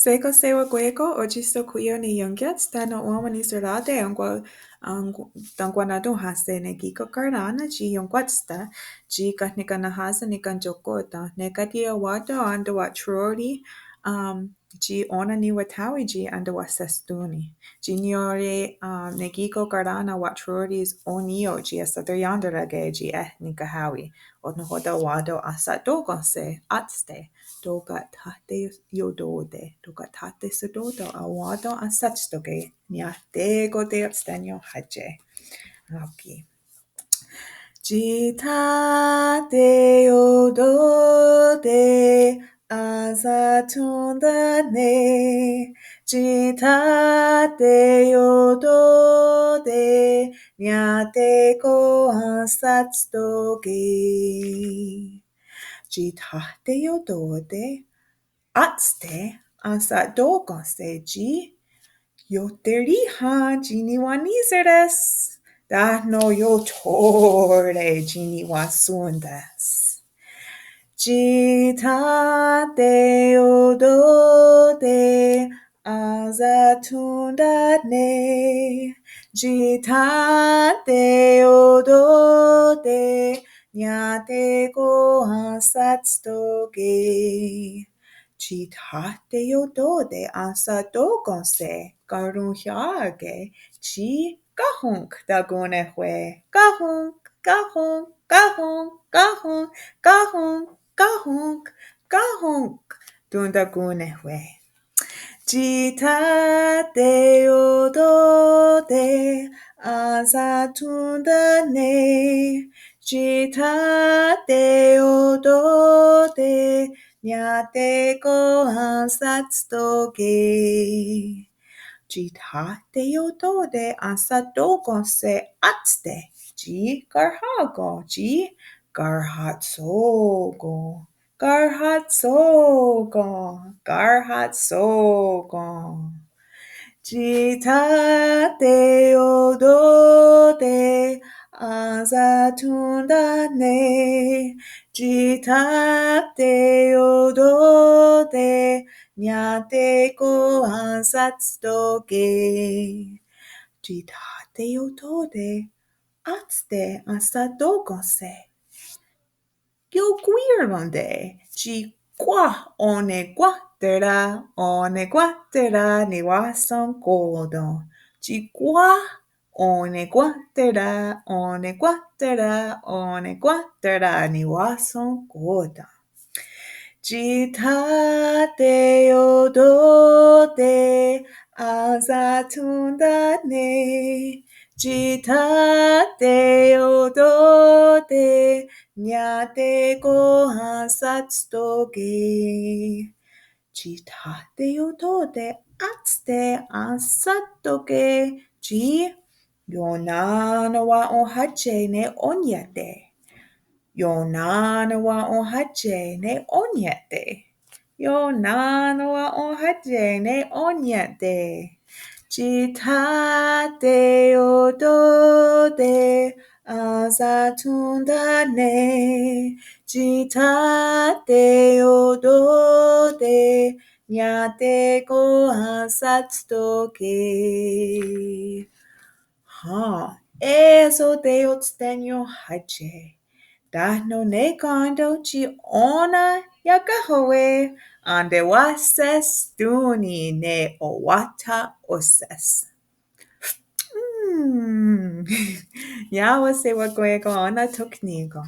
Seiko sewa guego ojisto kuyo ni yungets tano uomini serate tangwanado hase ne giko karana ji yungwatsta ji katnika na hasa ni kanjokota ne katia wado ando wa trori ji ona ni watawi ji ando wa sestuni ji niore ne giko karana wa troris onio ji asato yandarage ji nika hawi ono hoda wado asato gonse atste doga tate yodode, doga tate sododo awado asatstoge, nia dego de abstenio haje. Okay. Jita de yodode azatunda ne, jita de yodode nia dego asatstoge. Jitate yodode atste asa dogonse ji yoteriha jini wanizeres da no yotore jini wasundas jitate yodode azatunda ne jitate yodode nyatego asatstoge jitate yodode asadogonse garunhyage ji gahunk dagunehwe gahunk gahunk gahunk gahunk gahunk gahunk gahunk dundagunehwe jitate yodode azatunda ne jitate yodode nyatego asatstoge jitate yodode asadogonse atste ji garhago ji garhatsogo garhatsogo garhatsogo jitate yodode azatunda ne jitate yodode nyatego asatstoge jitate yodode atste asadogonse Gilguirlande ji qua one guatera ni wason goldo ji qua one guatera ni wason goldo jitate yodode azatunda ne jitate yodode nyatego asatstoge jitate yodode atste asatstoge ji yonana wa ohache ne onyete yonana wa ohache ne onyete yonana wa ohache ne onyete jitate yodode azatunda ne jitate yodode nyatego asatstoge eso de otstenyo hache dahno ne kondo ji ona yakahoe ande wases duni ne owata oses Yawa se wa goego ona toknigo.